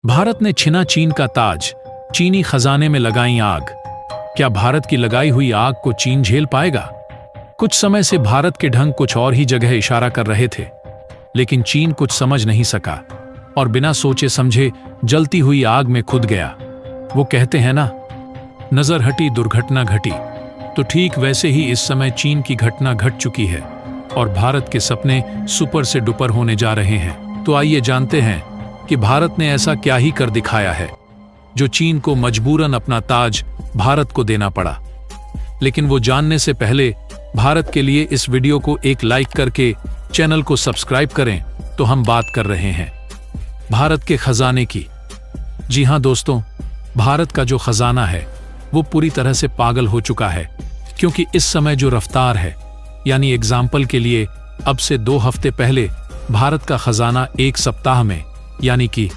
भारत ने छीना चीन का ताज, चीनी खजाने में लगाई आग। क्या भारत की लगाई हुई आग को चीन झेल पाएगा? कुछ समय से भारत के ढंग कुछ और ही जगह इशारा कर रहे थे, लेकिन चीन कुछ समझ नहीं सका और बिना सोचे समझे जलती हुई आग में खुद गया। वो कहते हैं ना, नजर हटी दुर्घटना घटी। तो ठीक वैसे ही इस समय चीन की घटना घट चुकी है और भारत के सपने सुपर से डुपर होने जा रहे हैं। तो आइए जानते हैं कि भारत ने ऐसा क्या ही कर दिखाया है जो चीन को मजबूरन अपना ताज भारत को देना पड़ा। लेकिन वो जानने से पहले भारत के लिए इस वीडियो को एक लाइक करके चैनल को सब्सक्राइब करें। तो हम बात कर रहे हैं भारत के खजाने की। जी हां दोस्तों, भारत का जो खजाना है वो पूरी तरह से पागल हो चुका है, क्योंकि इस समय जो रफ्तार है, यानी एग्जाम्पल के लिए अब से 2 हफ्ते पहले भारत का खजाना एक सप्ताह में यानी कि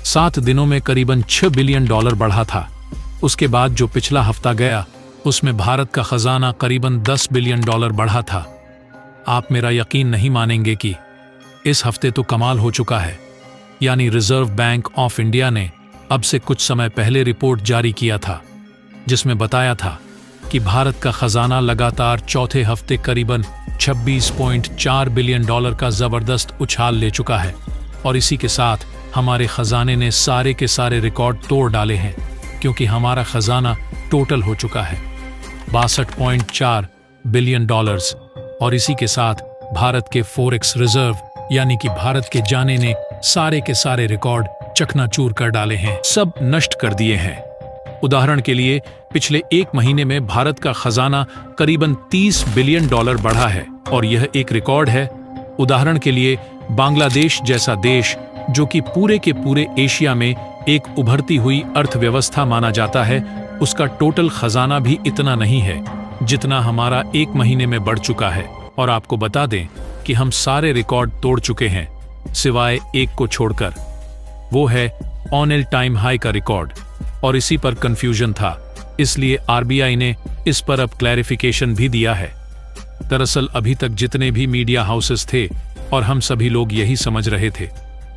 7 दिनों में करीबन $6 बिलियन बढ़ा था। उसके बाद जो पिछला हफ्ता गया उसमें भारत का खजाना करीबन $10 बिलियन बढ़ा था। आप मेरा यकीन नहीं मानेंगे कि इस हफ्ते तो कमाल हो चुका है। यानी रिजर्व बैंक ऑफ इंडिया ने अब से कुछ समय पहले रिपोर्ट जारी किया था, जिसमें बताया था कि भारत का खजाना लगातार चौथे हफ्ते करीबन $26.4 बिलियन का जबरदस्त उछाल ले चुका है। और इसी के साथ हमारे खजाने ने सारे के सारे रिकॉर्ड तोड़ डाले हैं, क्योंकि हमारा खजाना टोटल हो चुका है $62.4 बिलियन। और इसी के साथ भारत के फॉरेक्स रिजर्व यानी कि भारत के जाने ने सारे के सारे रिकॉर्ड चकनाचूर कर डाले हैं, सब नष्ट कर दिए हैं। उदाहरण के लिए पिछले 1 महीने में भारत का खजाना करीबन $30 बिलियन बढ़ा है और यह एक रिकॉर्ड है। उदाहरण के लिए बांग्लादेश जैसा देश, जो कि पूरे के पूरे एशिया में एक उभरती हुई अर्थव्यवस्था माना जाता है, उसका टोटल खजाना भी इतना नहीं है जितना हमारा 1 महीने में बढ़ चुका है। और आपको बता दें कि हम सारे रिकॉर्ड तोड़ चुके हैं सिवाय एक को छोड़कर, वो है ऑल टाइम हाई का रिकॉर्ड। और इसी पर कंफ्यूजन था, इसलिए आरबीआई ने इस पर अब क्लैरिफिकेशन भी दिया है। दरअसल अभी तक जितने भी मीडिया हाउसेस थे और हम सभी लोग यही समझ रहे थे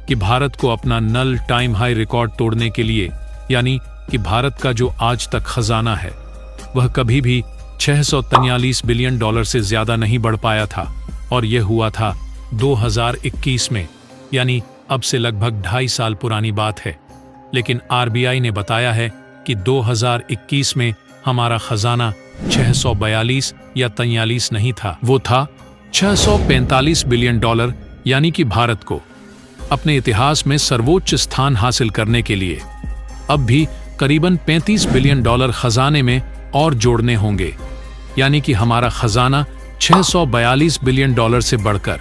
कि भारत को अपना नल टाइम हाई रिकॉर्ड तोड़ने के लिए, यानी कि भारत का जो आज तक खजाना है वह कभी भी $643 बिलियन से ज्यादा नहीं बढ़ पाया था। और यह हुआ था 2021 में, यानी अब से लगभग 2.5 साल पुरानी बात है। लेकिन आरबीआई ने बताया है कि 2021 में हमारा खजाना 642 या 43 नहीं था, वो था $645 बिलियन। यानी कि भारत को अपने इतिहास में सर्वोच्च स्थान हासिल करने के लिए अब भी करीबन $35 बिलियन खजाने में और जोड़ने होंगे, यानी कि हमारा खजाना $642 बिलियन से बढ़कर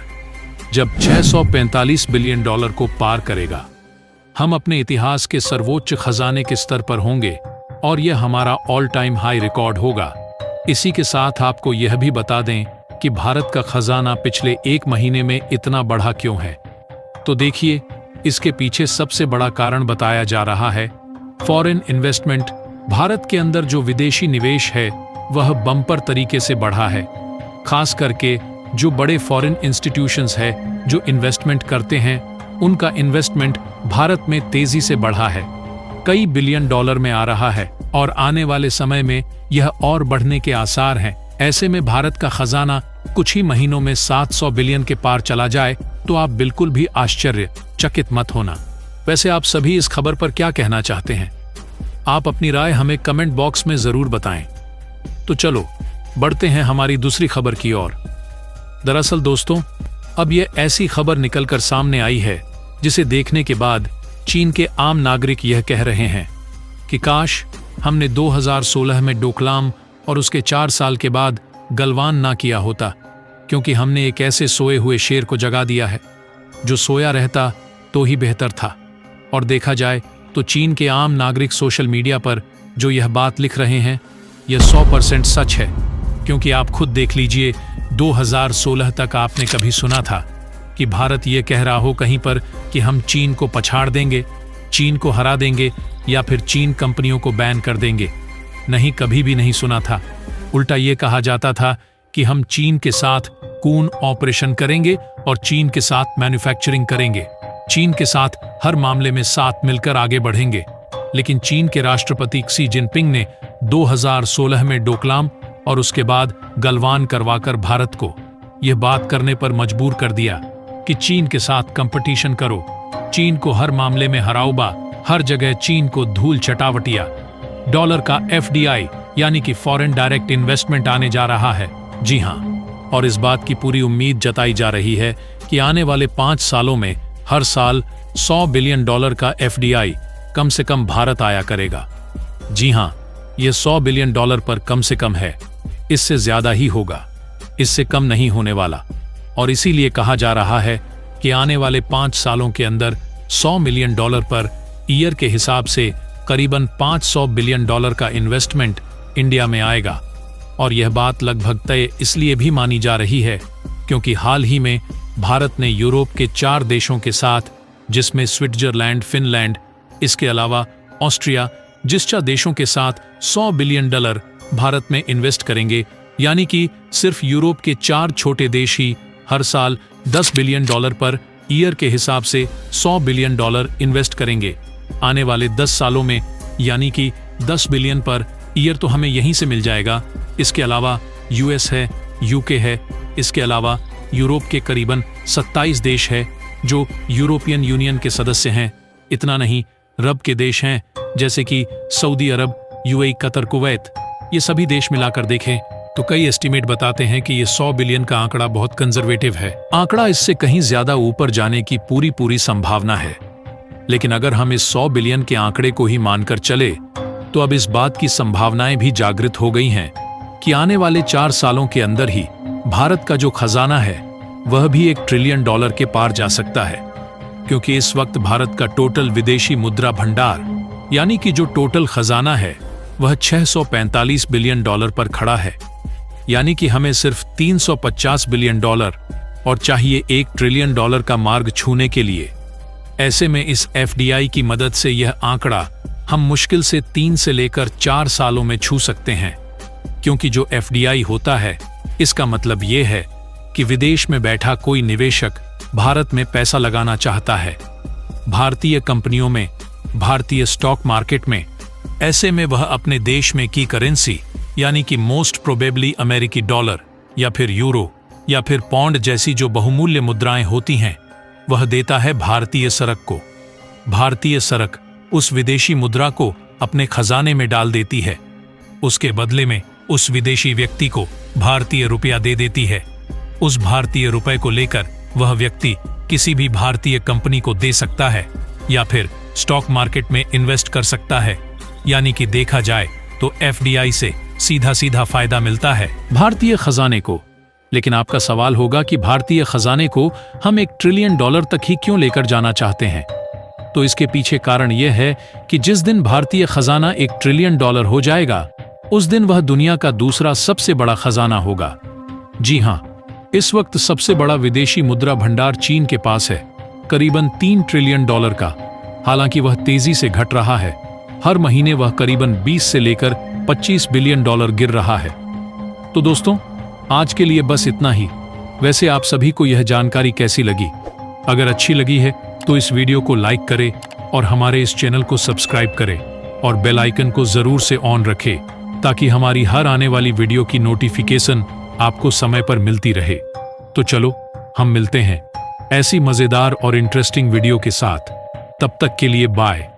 जब $645 बिलियन को पार करेगा, हम अपने इतिहास के सर्वोच्च खजाने के स्तर पर होंगे और यह हमारा ऑल टाइम हाई रिकॉर्ड होगा। इसी के साथ आपको यह भी बता दें कि भारत का खजाना पिछले 1 महीने में इतना बढ़ा क्यों है। तो देखिए, इसके पीछे सबसे बड़ा कारण बताया जा रहा है फॉरेन इन्वेस्टमेंट। भारत के अंदर जो विदेशी निवेश है वह बम्पर तरीके से बढ़ा है। खास करके जो बड़े फॉरेन इंस्टीट्यूशंस है जो इन्वेस्टमेंट करते हैं, उनका इन्वेस्टमेंट भारत में तेजी से बढ़ा है, कई बिलियन डॉलर में आ रहा है और आने वाले समय में यह और बढ़ने के आसार हैं। ऐसे में भारत का खजाना कुछ ही महीनों में 700 बिलियन के पार चला जाए तो आप बिल्कुल भी आश्चर्यचकित मत होना। वैसे आप सभी इस खबर पर क्या कहना चाहते हैं? आप अपनी राय हमें कमेंट बॉक्स में जरूर बताएं। तो चलो बढ़ते हैं हमारी दूसरी खबर की ओर। दरअसल दोस्तों, अब यह ऐसी खबर निकलकर सामने आई है जिसे देखने के बाद चीन के आम नागरिक यह कह रहे हैं कि काश हमने 2016 में डोकलाम और उसके 4 साल के बाद गलवान ना किया होता, क्योंकि हमने एक ऐसे सोए हुए शेर को जगा दिया है जो सोया रहता तो ही बेहतर था। और देखा जाए तो चीन के आम नागरिक सोशल मीडिया पर जो यह बात लिख रहे हैं यह 100% सच है, क्योंकि आप खुद देख लीजिए, 2016 तक आपने कभी सुना था कि भारत ये कह रहा हो कहीं पर कि हम चीन को पछाड़ देंगे, चीन को हरा देंगे या फिर चीन कंपनियों को बैन कर देंगे? नहीं, कभी भी नहीं सुना था। उल्टा ये कहा जाता था कि हम चीन के साथ कून ऑपरेशन करेंगे और चीन के साथ मैन्युफैक्चरिंग करेंगे, चीन के साथ हर मामले में साथ मिलकर आगे बढ़ेंगे। लेकिन चीन के राष्ट्रपति शी जिनपिंग ने 2016 में डोकलाम और उसके बाद गलवान करवाकर भारत को यह बात करने पर मजबूर कर दिया कि चीन के साथ कंपटीशन करो, चीन को हर मामले में हराओबा, हर जगह चीन को धूल चटावटिया। डॉलर का FDI यानी कि फॉरेन डायरेक्ट इन्वेस्टमेंट आने जा रहा है। जी हाँ, और इस बात की पूरी उम्मीद जताई जा रही है कि आने वाले 5 सालों में हर साल $100 बिलियन का FDI कम से कम भारत आया करेगा। जी हाँ, यह $100 बिलियन पर कम से कम है, इससे ज्यादा ही होगा, इससे कम नहीं होने वाला। और इसीलिए कहा जा रहा है कि आने वाले 5 सालों के अंदर $100 मिलियन पर ईयर के हिसाब से करीबन $500 बिलियन का इन्वेस्टमेंट इंडिया में आएगा। और यह बात लगभग तय इसलिए भी मानी जा रही है क्योंकि हाल ही में भारत ने यूरोप के 4 देशों के साथ, जिसमें स्विट्जरलैंड, फिनलैंड, इसके अलावा ऑस्ट्रिया, जिस 4 देशों के साथ $100 बिलियन भारत में इन्वेस्ट करेंगे, यानी कि सिर्फ यूरोप के 4 छोटे देश ही हर साल $10 बिलियन पर ईयर के हिसाब से $100 बिलियन इन्वेस्ट करेंगे आने वाले 10 सालों में, यानी कि 10 बिलियन पर ईयर तो हमें यहीं से मिल जाएगा। इसके अलावा US है, UK है, इसके अलावा यूरोप के करीबन 27 देश है जो यूरोपियन यूनियन के सदस्य हैं। इतना नहीं, रब के देश हैं जैसे कि सऊदी अरब, UAE, कतर, कुवैत, ये सभी देश मिलाकर देखें तो कई एस्टीमेट बताते हैं कि ये 100 बिलियन का आंकड़ा बहुत कंजर्वेटिव है। आंकड़ा इससे कहीं ज्यादा ऊपर जाने की पूरी संभावना है। लेकिन अगर हम इस 100 बिलियन के आंकड़े को ही मानकर चले तो अब इस बात की संभावनाएं भी जागृत हो गई हैं कि आने वाले 4 सालों के अंदर ही भारत का जो खजाना है वह भी $1 ट्रिलियन के पार जा सकता है, क्योंकि इस वक्त भारत का टोटल विदेशी मुद्रा भंडार यानी कि जो टोटल खजाना है वह $645 बिलियन पर खड़ा है। यानी कि हमें सिर्फ $350 बिलियन और चाहिए $1 ट्रिलियन का मार्ग छूने के लिए। ऐसे में इस FDI की मदद से यह आंकड़ा हम मुश्किल से 3 से लेकर 4 सालों में छू सकते हैं, क्योंकि जो FDI होता है इसका मतलब यह है कि विदेश में बैठा कोई निवेशक भारत में पैसा लगाना चाहता है, भारतीय कंपनियों में, भारतीय स्टॉक मार्केट में। ऐसे में वह अपने देश में की करेंसी यानी कि मोस्ट प्रोबेबली अमेरिकी डॉलर या फिर यूरो या फिर पौंड जैसी जो बहुमूल्य मुद्राएं होती हैं वह देता है भारतीय सरक को। भारतीय सरक उस विदेशी मुद्रा को अपने खजाने में डाल देती है, उसके बदले में उस विदेशी व्यक्ति को भारतीय रुपया दे देती है। उस भारतीय रुपए को लेकर वह व्यक्ति किसी भी भारतीय कंपनी को दे सकता है या फिर स्टॉक मार्केट में इन्वेस्ट कर सकता है। यानी कि देखा जाए तो FDI से सीधा फायदा मिलता है भारतीय खजाने को। लेकिन आपका सवाल होगा कि भारतीय खजाने को हम $1 ट्रिलियन तक ही क्यों लेकर जाना चाहते हैं? तो इसके पीछे कारण यह है कि जिस दिन भारतीय खजाना $1 ट्रिलियन हो जाएगा उस दिन वह दुनिया का दूसरा सबसे बड़ा खजाना होगा। जी हाँ, इस वक्त सबसे बड़ा विदेशी मुद्रा भंडार चीन के पास है, करीबन $3 ट्रिलियन का। हालांकि वह तेजी से घट रहा है, हर महीने वह करीबन 20 से लेकर $25 बिलियन गिर रहा है। तो दोस्तों, आज के लिए बस इतना ही। वैसे आप सभी को यह जानकारी कैसी लगी? अगर अच्छी लगी है तो इस वीडियो को लाइक करें और हमारे इस चैनल को सब्सक्राइब करें और बेल आइकन को जरूर से ऑन रखें ताकि हमारी हर आने वाली वीडियो की नोटिफिकेशन आपको समय पर मिलती रहे। तो चलो, हम मिलते हैं ऐसी मजेदार और इंटरेस्टिंग वीडियो के साथ। तब तक के लिए बाय।